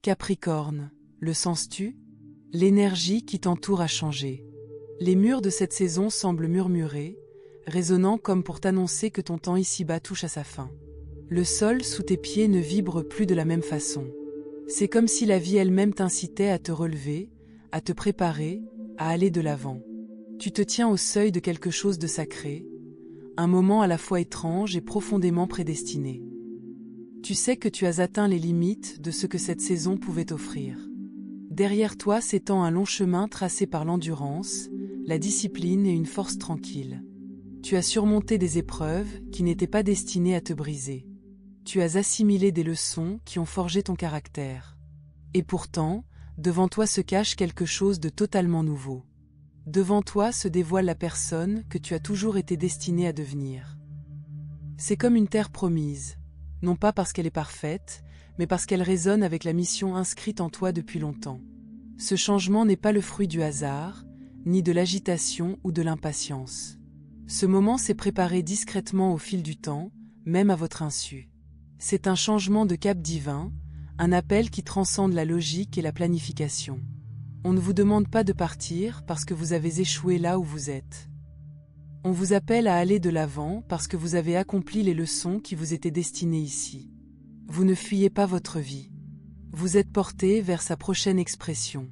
Capricorne, le sens-tu? L'énergie qui t'entoure a changé. Les murs de cette saison semblent murmurer, résonnant comme pour t'annoncer que ton temps ici-bas touche à sa fin. Le sol sous tes pieds ne vibre plus de la même façon. C'est comme si la vie elle-même t'incitait à te relever, à te préparer, à aller de l'avant. Tu te tiens au seuil de quelque chose de sacré, un moment à la fois étrange et profondément prédestiné. Tu sais que tu as atteint les limites de ce que cette saison pouvait offrir. Derrière toi s'étend un long chemin tracé par l'endurance, la discipline et une force tranquille. Tu as surmonté des épreuves qui n'étaient pas destinées à te briser. Tu as assimilé des leçons qui ont forgé ton caractère. Et pourtant, devant toi se cache quelque chose de totalement nouveau. Devant toi se dévoile la personne que tu as toujours été destinée à devenir. C'est comme une terre promise, non pas parce qu'elle est parfaite, mais parce qu'elle résonne avec la mission inscrite en toi depuis longtemps. Ce changement n'est pas le fruit du hasard, ni de l'agitation ou de l'impatience. Ce moment s'est préparé discrètement au fil du temps, même à votre insu. C'est un changement de cap divin, un appel qui transcende la logique et la planification. On ne vous demande pas de partir parce que vous avez échoué là où vous êtes. On vous appelle à aller de l'avant parce que vous avez accompli les leçons qui vous étaient destinées ici. Vous ne fuyez pas votre vie. Vous êtes porté vers sa prochaine expression.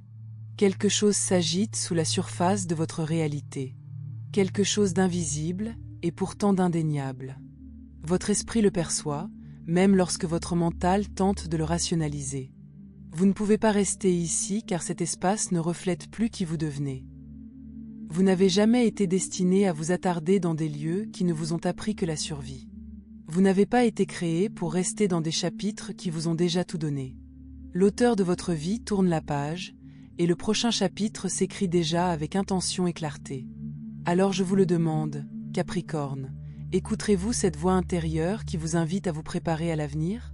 Quelque chose s'agite sous la surface de votre réalité. Quelque chose d'invisible et pourtant d'indéniable. Votre esprit le perçoit, même lorsque votre mental tente de le rationaliser. Vous ne pouvez pas rester ici car cet espace ne reflète plus qui vous devenez. Vous n'avez jamais été destiné à vous attarder dans des lieux qui ne vous ont appris que la survie. Vous n'avez pas été créé pour rester dans des chapitres qui vous ont déjà tout donné. L'auteur de votre vie tourne la page, et le prochain chapitre s'écrit déjà avec intention et clarté. Alors je vous le demande, Capricorne, écouterez-vous cette voix intérieure qui vous invite à vous préparer à l'avenir?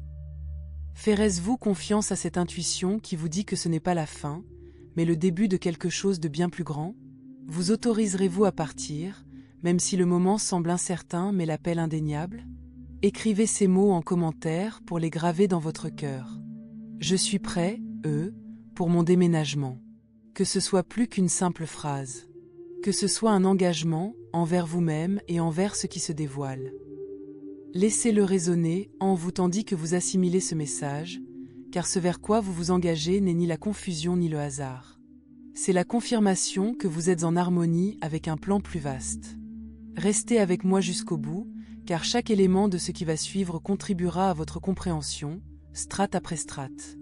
Ferez-vous confiance à cette intuition qui vous dit que ce n'est pas la fin, mais le début de quelque chose de bien plus grand? Vous autoriserez-vous à partir, même si le moment semble incertain mais l'appel indéniable? Écrivez ces mots en commentaire pour les graver dans votre cœur. Je suis prêt, pour mon déménagement. Que ce soit plus qu'une simple phrase. Que ce soit un engagement envers vous-même et envers ce qui se dévoile. Laissez-le résonner en vous tandis que vous assimilez ce message, car ce vers quoi vous vous engagez n'est ni la confusion ni le hasard. C'est la confirmation que vous êtes en harmonie avec un plan plus vaste. Restez avec moi jusqu'au bout, car chaque élément de ce qui va suivre contribuera à votre compréhension, strate après strate.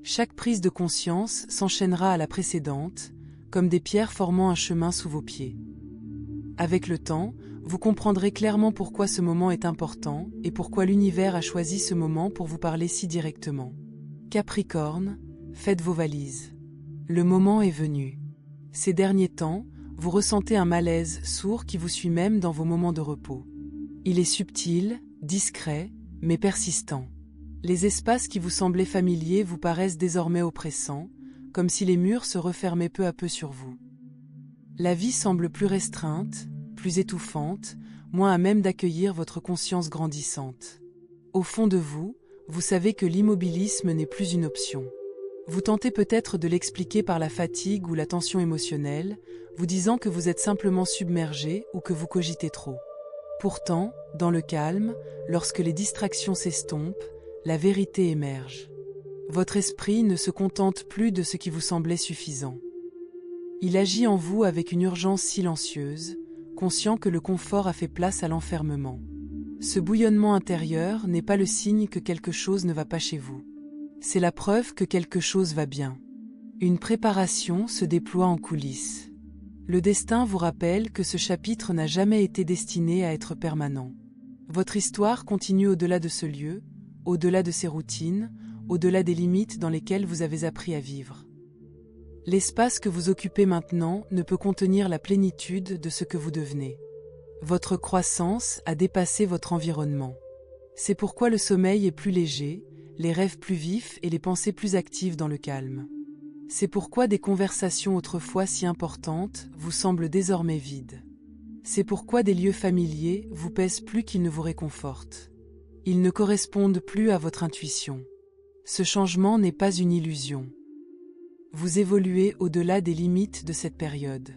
Chaque prise de conscience s'enchaînera à la précédente, comme des pierres formant un chemin sous vos pieds. Avec le temps, vous comprendrez clairement pourquoi ce moment est important et pourquoi l'univers a choisi ce moment pour vous parler si directement. Capricorne, faites vos valises. Le moment est venu. Ces derniers temps, vous ressentez un malaise sourd qui vous suit même dans vos moments de repos. Il est subtil, discret, mais persistant. Les espaces qui vous semblaient familiers vous paraissent désormais oppressants, comme si les murs se refermaient peu à peu sur vous. La vie semble plus restreinte, plus étouffante, moins à même d'accueillir votre conscience grandissante. Au fond de vous, vous savez que l'immobilisme n'est plus une option. Vous tentez peut-être de l'expliquer par la fatigue ou la tension émotionnelle, vous disant que vous êtes simplement submergé ou que vous cogitez trop. Pourtant, dans le calme, lorsque les distractions s'estompent, la vérité émerge. Votre esprit ne se contente plus de ce qui vous semblait suffisant. Il agit en vous avec une urgence silencieuse, conscient que le confort a fait place à l'enfermement. Ce bouillonnement intérieur n'est pas le signe que quelque chose ne va pas chez vous. C'est la preuve que quelque chose va bien. Une préparation se déploie en coulisses. Le destin vous rappelle que ce chapitre n'a jamais été destiné à être permanent. Votre histoire continue au-delà de ce lieu, au-delà de ses routines, au-delà des limites dans lesquelles vous avez appris à vivre. L'espace que vous occupez maintenant ne peut contenir la plénitude de ce que vous devenez. Votre croissance a dépassé votre environnement. C'est pourquoi le sommeil est plus léger, les rêves plus vifs et les pensées plus actives dans le calme. C'est pourquoi des conversations autrefois si importantes vous semblent désormais vides. C'est pourquoi des lieux familiers vous pèsent plus qu'ils ne vous réconfortent. Ils ne correspondent plus à votre intuition. Ce changement n'est pas une illusion. Vous évoluez au-delà des limites de cette période.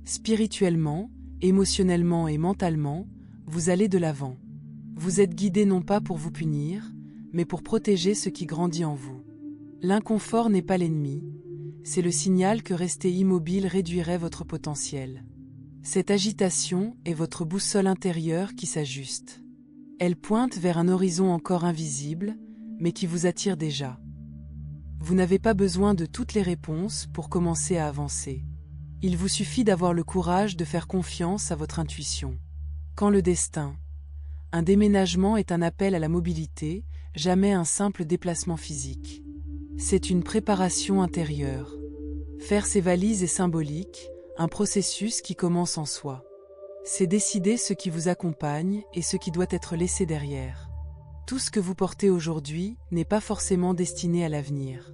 Spirituellement, émotionnellement et mentalement, vous allez de l'avant. Vous êtes guidé non pas pour vous punir, mais pour protéger ce qui grandit en vous. L'inconfort n'est pas l'ennemi, c'est le signal que rester immobile réduirait votre potentiel. Cette agitation est votre boussole intérieure qui s'ajuste. Elle pointe vers un horizon encore invisible, mais qui vous attire déjà. Vous n'avez pas besoin de toutes les réponses pour commencer à avancer. Il vous suffit d'avoir le courage de faire confiance à votre intuition. Quand le destin, un déménagement est un appel à la mobilité, jamais un simple déplacement physique. C'est une préparation intérieure. Faire ses valises est symbolique, un processus qui commence en soi. C'est décider ce qui vous accompagne et ce qui doit être laissé derrière. Tout ce que vous portez aujourd'hui n'est pas forcément destiné à l'avenir.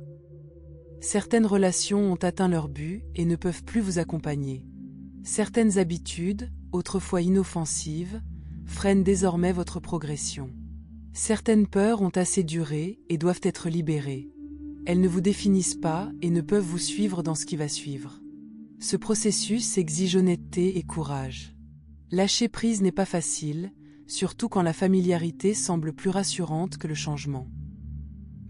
Certaines relations ont atteint leur but et ne peuvent plus vous accompagner. Certaines habitudes, autrefois inoffensives, freinent désormais votre progression. Certaines peurs ont assez duré et doivent être libérées. Elles ne vous définissent pas et ne peuvent vous suivre dans ce qui va suivre. Ce processus exige honnêteté et courage. Lâcher prise n'est pas facile, surtout quand la familiarité semble plus rassurante que le changement.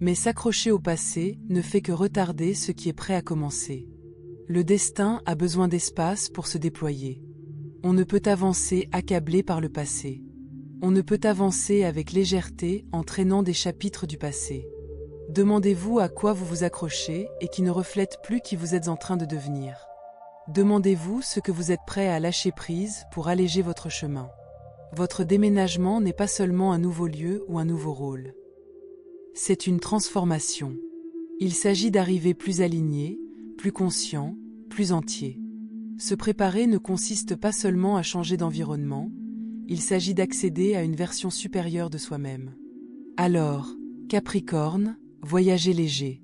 Mais s'accrocher au passé ne fait que retarder ce qui est prêt à commencer. Le destin a besoin d'espace pour se déployer. On ne peut avancer accablé par le passé. On ne peut avancer avec légèreté en traînant des chapitres du passé. Demandez-vous à quoi vous vous accrochez et qui ne reflète plus qui vous êtes en train de devenir. Demandez-vous ce que vous êtes prêt à lâcher prise pour alléger votre chemin. Votre déménagement n'est pas seulement un nouveau lieu ou un nouveau rôle. C'est une transformation. Il s'agit d'arriver plus aligné, plus conscient, plus entier. Se préparer ne consiste pas seulement à changer d'environnement, il s'agit d'accéder à une version supérieure de soi-même. Alors, Capricorne, voyagez léger.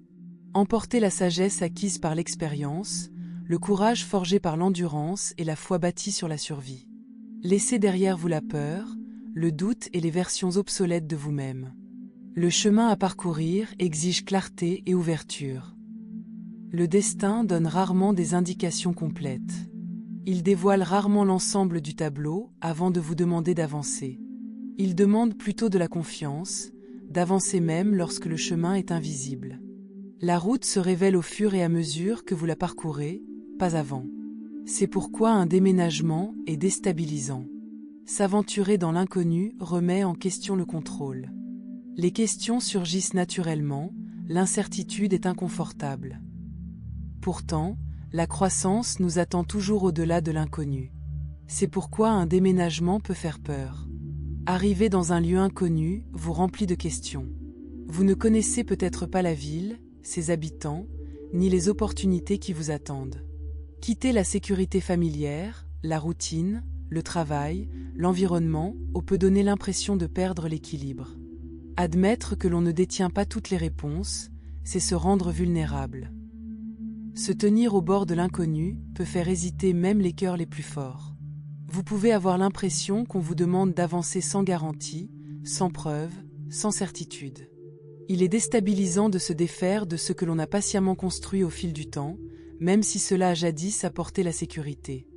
Emportez la sagesse acquise par l'expérience, le courage forgé par l'endurance et la foi bâtie sur la survie. Laissez derrière vous la peur, le doute et les versions obsolètes de vous-même. Le chemin à parcourir exige clarté et ouverture. Le destin donne rarement des indications complètes. Il dévoile rarement l'ensemble du tableau avant de vous demander d'avancer. Il demande plutôt de la confiance, d'avancer même lorsque le chemin est invisible. La route se révèle au fur et à mesure que vous la parcourez, pas avant. C'est pourquoi un déménagement est déstabilisant. S'aventurer dans l'inconnu remet en question le contrôle. Les questions surgissent naturellement, l'incertitude est inconfortable. Pourtant, la croissance nous attend toujours au-delà de l'inconnu. C'est pourquoi un déménagement peut faire peur. Arriver dans un lieu inconnu vous remplit de questions. Vous ne connaissez peut-être pas la ville, ses habitants, ni les opportunités qui vous attendent. Quitter la sécurité familière, la routine, le travail, l'environnement, peut donner l'impression de perdre l'équilibre. Admettre que l'on ne détient pas toutes les réponses, c'est se rendre vulnérable. Se tenir au bord de l'inconnu peut faire hésiter même les cœurs les plus forts. Vous pouvez avoir l'impression qu'on vous demande d'avancer sans garantie, sans preuve, sans certitude. Il est déstabilisant de se défaire de ce que l'on a patiemment construit au fil du temps, même si cela a jadis apporté la sécurité.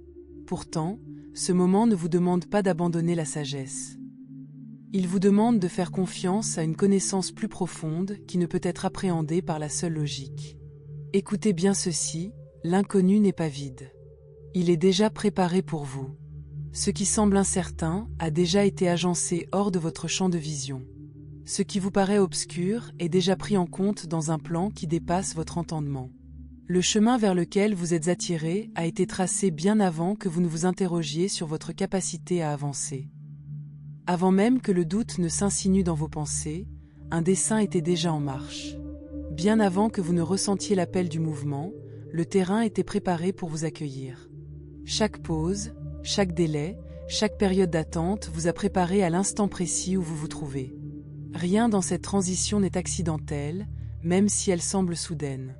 Pourtant, ce moment ne vous demande pas d'abandonner la sagesse. Il vous demande de faire confiance à une connaissance plus profonde qui ne peut être appréhendée par la seule logique. Écoutez bien ceci, l'inconnu n'est pas vide. Il est déjà préparé pour vous. Ce qui semble incertain a déjà été agencé hors de votre champ de vision. Ce qui vous paraît obscur est déjà pris en compte dans un plan qui dépasse votre entendement. Le chemin vers lequel vous êtes attiré a été tracé bien avant que vous ne vous interrogiez sur votre capacité à avancer. Avant même que le doute ne s'insinue dans vos pensées, un dessein était déjà en marche. Bien avant que vous ne ressentiez l'appel du mouvement, le terrain était préparé pour vous accueillir. Chaque pause, chaque délai, chaque période d'attente vous a préparé à l'instant précis où vous vous trouvez. Rien dans cette transition n'est accidentel, même si elle semble soudaine.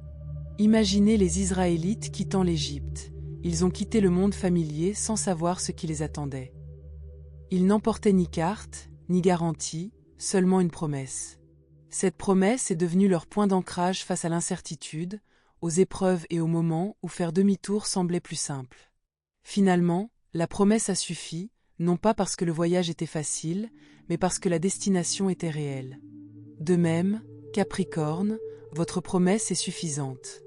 Imaginez les Israélites quittant l'Égypte. Ils ont quitté le monde familier sans savoir ce qui les attendait. Ils n'emportaient ni carte, ni garantie, seulement une promesse. Cette promesse est devenue leur point d'ancrage face à l'incertitude, aux épreuves et aux moments où faire demi-tour semblait plus simple. Finalement, la promesse a suffi, non pas parce que le voyage était facile, mais parce que la destination était réelle. De même, Capricorne, votre promesse est suffisante.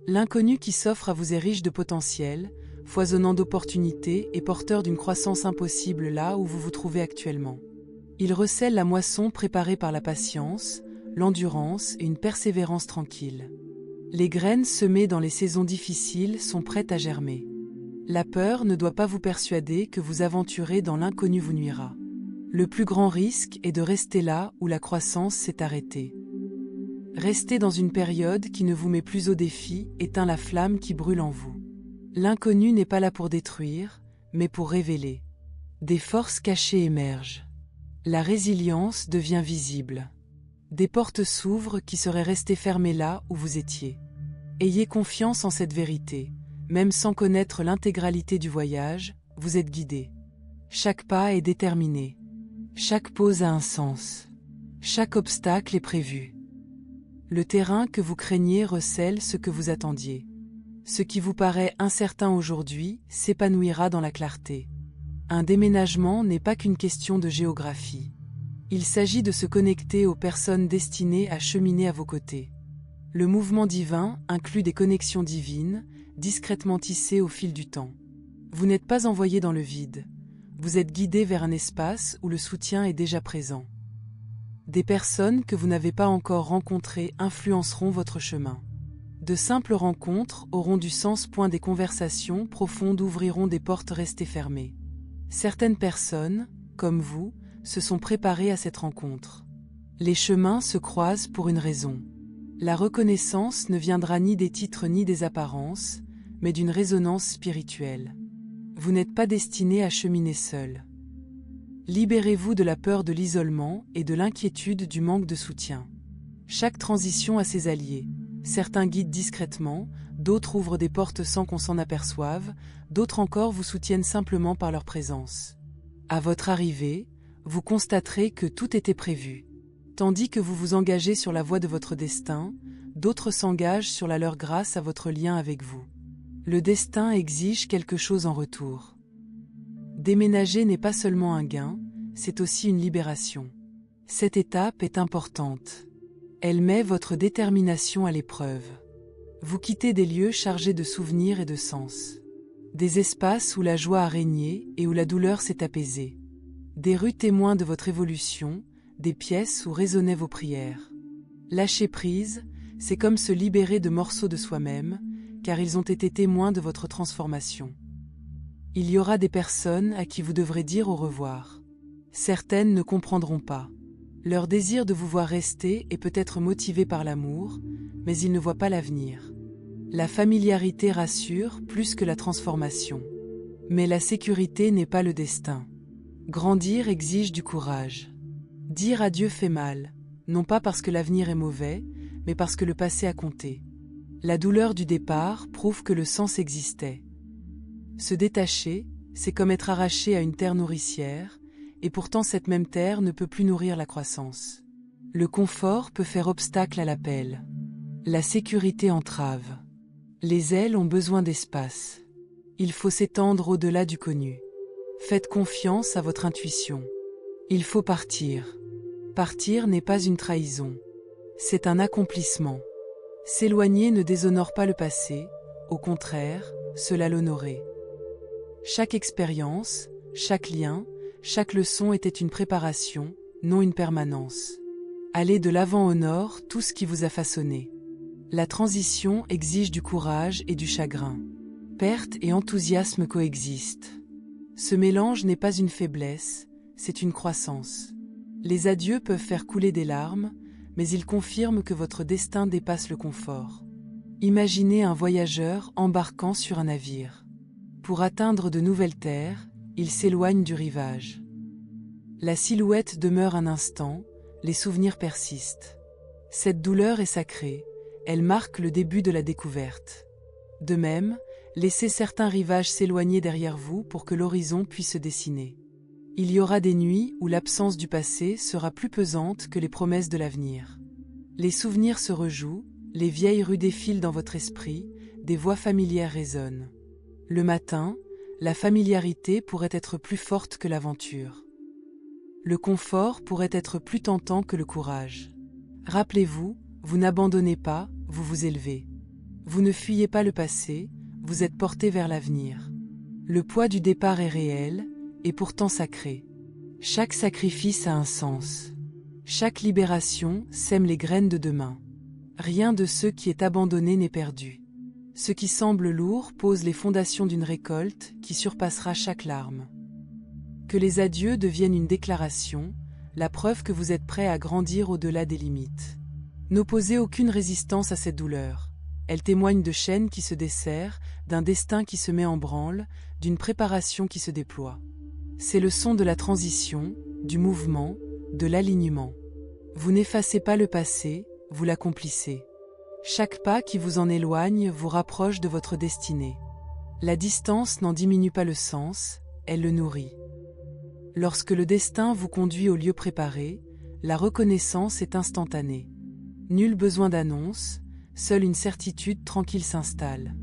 L'inconnu qui s'offre à vous est riche de potentiel, foisonnant d'opportunités et porteur d'une croissance impossible là où vous vous trouvez actuellement. Il recèle la moisson préparée par la patience, l'endurance et une persévérance tranquille. Les graines semées dans les saisons difficiles sont prêtes à germer. La peur ne doit pas vous persuader que vous aventurer dans l'inconnu vous nuira. Le plus grand risque est de rester là où la croissance s'est arrêtée. Rester dans une période qui ne vous met plus au défi éteint la flamme qui brûle en vous. L'inconnu n'est pas là pour détruire, mais pour révéler. Des forces cachées émergent. La résilience devient visible. Des portes s'ouvrent qui seraient restées fermées là où vous étiez. Ayez confiance en cette vérité. Même sans connaître l'intégralité du voyage, vous êtes guidé. Chaque pas est déterminé. Chaque pause a un sens. Chaque obstacle est prévu. Le terrain que vous craignez recèle ce que vous attendiez. Ce qui vous paraît incertain aujourd'hui s'épanouira dans la clarté. Un déménagement n'est pas qu'une question de géographie. Il s'agit de se connecter aux personnes destinées à cheminer à vos côtés. Le mouvement divin inclut des connexions divines, discrètement tissées au fil du temps. Vous n'êtes pas envoyé dans le vide. Vous êtes guidé vers un espace où le soutien est déjà présent. Des personnes que vous n'avez pas encore rencontrées influenceront votre chemin. De simples rencontres auront du sens. Des conversations profondes ouvriront des portes restées fermées. Certaines personnes, comme vous, se sont préparées à cette rencontre. Les chemins se croisent pour une raison. La reconnaissance ne viendra ni des titres ni des apparences, mais d'une résonance spirituelle. Vous n'êtes pas destiné à cheminer seul. Libérez-vous de la peur de l'isolement et de l'inquiétude du manque de soutien. Chaque transition a ses alliés. Certains guident discrètement, d'autres ouvrent des portes sans qu'on s'en aperçoive, d'autres encore vous soutiennent simplement par leur présence. À votre arrivée, vous constaterez que tout était prévu. Tandis que vous vous engagez sur la voie de votre destin, d'autres s'engagent sur la leur grâce à votre lien avec vous. Le destin exige quelque chose en retour. Déménager n'est pas seulement un gain, c'est aussi une libération. Cette étape est importante. Elle met votre détermination à l'épreuve. Vous quittez des lieux chargés de souvenirs et de sens. Des espaces où la joie a régné et où la douleur s'est apaisée. Des rues témoins de votre évolution, des pièces où résonnaient vos prières. Lâcher prise, c'est comme se libérer de morceaux de soi-même, car ils ont été témoins de votre transformation. Il y aura des personnes à qui vous devrez dire au revoir. Certaines ne comprendront pas. Leur désir de vous voir rester est peut-être motivé par l'amour, mais ils ne voient pas l'avenir. La familiarité rassure plus que la transformation. Mais la sécurité n'est pas le destin. Grandir exige du courage. Dire adieu fait mal, non pas parce que l'avenir est mauvais, mais parce que le passé a compté. La douleur du départ prouve que le sens existait. Se détacher, c'est comme être arraché à une terre nourricière, et pourtant cette même terre ne peut plus nourrir la croissance. Le confort peut faire obstacle à l'appel. La sécurité entrave. Les ailes ont besoin d'espace. Il faut s'étendre au-delà du connu. Faites confiance à votre intuition. Il faut partir. Partir n'est pas une trahison. C'est un accomplissement. S'éloigner ne déshonore pas le passé, au contraire, cela l'honorait. Chaque expérience, chaque lien, chaque leçon était une préparation, non une permanence. Allez de l'avant au nord tout ce qui vous a façonné. La transition exige du courage et du chagrin. Perte et enthousiasme coexistent. Ce mélange n'est pas une faiblesse, c'est une croissance. Les adieux peuvent faire couler des larmes, mais ils confirment que votre destin dépasse le confort. Imaginez un voyageur embarquant sur un navire. Pour atteindre de nouvelles terres, il s'éloigne du rivage. La silhouette demeure un instant, les souvenirs persistent. Cette douleur est sacrée, elle marque le début de la découverte. De même, laissez certains rivages s'éloigner derrière vous pour que l'horizon puisse se dessiner. Il y aura des nuits où l'absence du passé sera plus pesante que les promesses de l'avenir. Les souvenirs se rejouent, les vieilles rues défilent dans votre esprit, des voix familières résonnent. Le matin, la familiarité pourrait être plus forte que l'aventure. Le confort pourrait être plus tentant que le courage. Rappelez-vous, vous n'abandonnez pas, vous vous élevez. Vous ne fuyez pas le passé, vous êtes porté vers l'avenir. Le poids du départ est réel, et pourtant sacré. Chaque sacrifice a un sens. Chaque libération sème les graines de demain. Rien de ce qui est abandonné n'est perdu. Ce qui semble lourd pose les fondations d'une récolte qui surpassera chaque larme. Que les adieux deviennent une déclaration, la preuve que vous êtes prêt à grandir au-delà des limites. N'opposez aucune résistance à cette douleur. Elle témoigne de chaînes qui se desserrent, d'un destin qui se met en branle, d'une préparation qui se déploie. C'est le son de la transition, du mouvement, de l'alignement. Vous n'effacez pas le passé, vous l'accomplissez. Chaque pas qui vous en éloigne vous rapproche de votre destinée. La distance n'en diminue pas le sens, elle le nourrit. Lorsque le destin vous conduit au lieu préparé, la reconnaissance est instantanée. Nul besoin d'annonce, seule une certitude tranquille s'installe.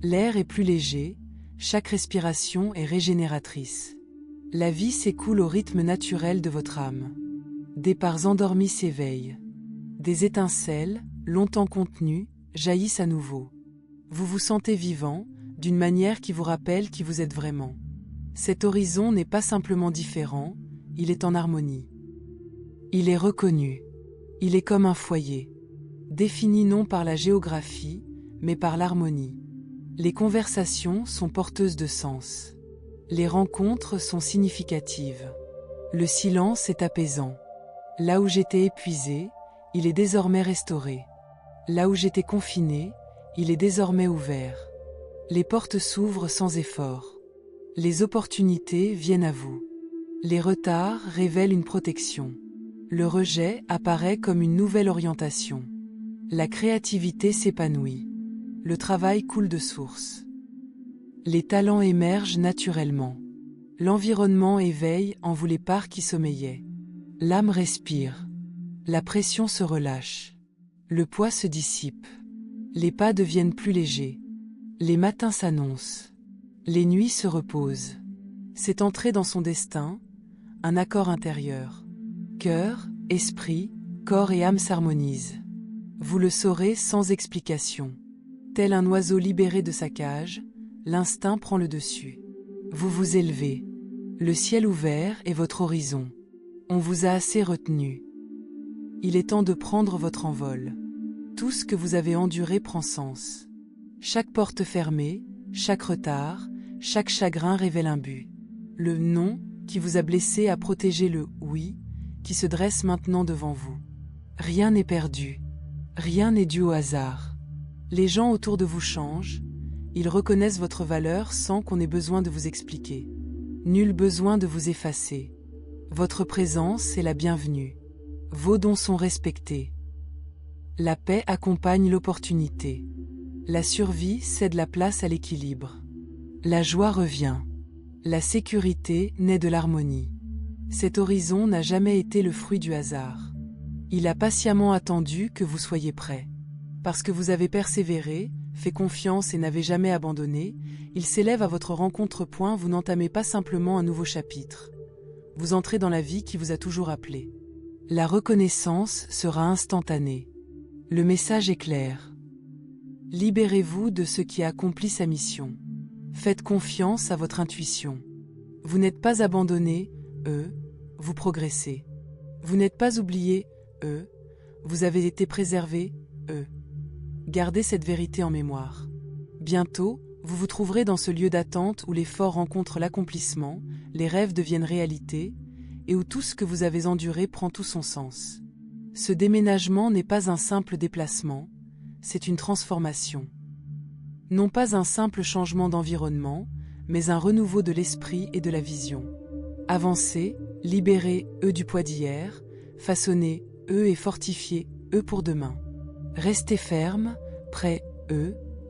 L'air est plus léger, chaque respiration est régénératrice. La vie s'écoule au rythme naturel de votre âme. Des parts endormies s'éveillent. Des étincelles, longtemps contenues, jaillissent à nouveau. Vous vous sentez vivant, d'une manière qui vous rappelle qui vous êtes vraiment. Cet horizon n'est pas simplement différent, il est en harmonie. Il est reconnu. Il est comme un foyer. Défini non par la géographie, mais par l'harmonie. Les conversations sont porteuses de sens. Les rencontres sont significatives. Le silence est apaisant. Là où j'étais épuisé, il est désormais restauré. Là où j'étais confiné, il est désormais ouvert. Les portes s'ouvrent sans effort. Les opportunités viennent à vous. Les retards révèlent une protection. Le rejet apparaît comme une nouvelle orientation. La créativité s'épanouit. Le travail coule de source. Les talents émergent naturellement. L'environnement éveille en vous les parts qui sommeillaient. L'âme respire. La pression se relâche. Le poids se dissipe. Les pas deviennent plus légers. Les matins s'annoncent. Les nuits se reposent. C'est entrer dans son destin, un accord intérieur. Cœur, esprit, corps et âme s'harmonisent. Vous le saurez sans explication. Tel un oiseau libéré de sa cage, l'instinct prend le dessus. Vous vous élevez. Le ciel ouvert est votre horizon. On vous a assez retenu. Il est temps de prendre votre envol. Tout ce que vous avez enduré prend sens. Chaque porte fermée, chaque retard, chaque chagrin révèle un but. Le non qui vous a blessé a protégé le oui qui se dresse maintenant devant vous. Rien n'est perdu. Rien n'est dû au hasard. Les gens autour de vous changent. Ils reconnaissent votre valeur sans qu'on ait besoin de vous expliquer. Nul besoin de vous effacer. Votre présence est la bienvenue. Vos dons sont respectés. La paix accompagne l'opportunité. La survie cède la place à l'équilibre. La joie revient. La sécurité naît de l'harmonie. Cet horizon n'a jamais été le fruit du hasard. Il a patiemment attendu que vous soyez prêts. Parce que vous avez persévéré, fait confiance et n'avez jamais abandonné, il s'élève à votre rencontre. Vous n'entamez pas simplement un nouveau chapitre. Vous entrez dans la vie qui vous a toujours appelé. La reconnaissance sera instantanée. Le message est clair. Libérez-vous de ce qui a accompli sa mission. Faites confiance à votre intuition. Vous n'êtes pas abandonné, vous progressez. Vous n'êtes pas oublié, vous avez été préservé, Gardez cette vérité en mémoire. Bientôt, vous vous trouverez dans ce lieu d'attente où l'effort rencontre l'accomplissement, les rêves deviennent réalité, et où tout ce que vous avez enduré prend tout son sens. Ce déménagement n'est pas un simple déplacement, c'est une transformation. Non pas un simple changement d'environnement, mais un renouveau de l'esprit et de la vision. Avancez, libérez, du poids d'hier, façonnez, et fortifiez, pour demain. Restez ferme, prêt,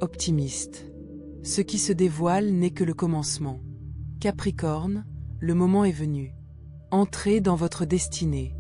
optimiste. Ce qui se dévoile n'est que le commencement. Capricorne, le moment est venu. Entrez dans votre destinée.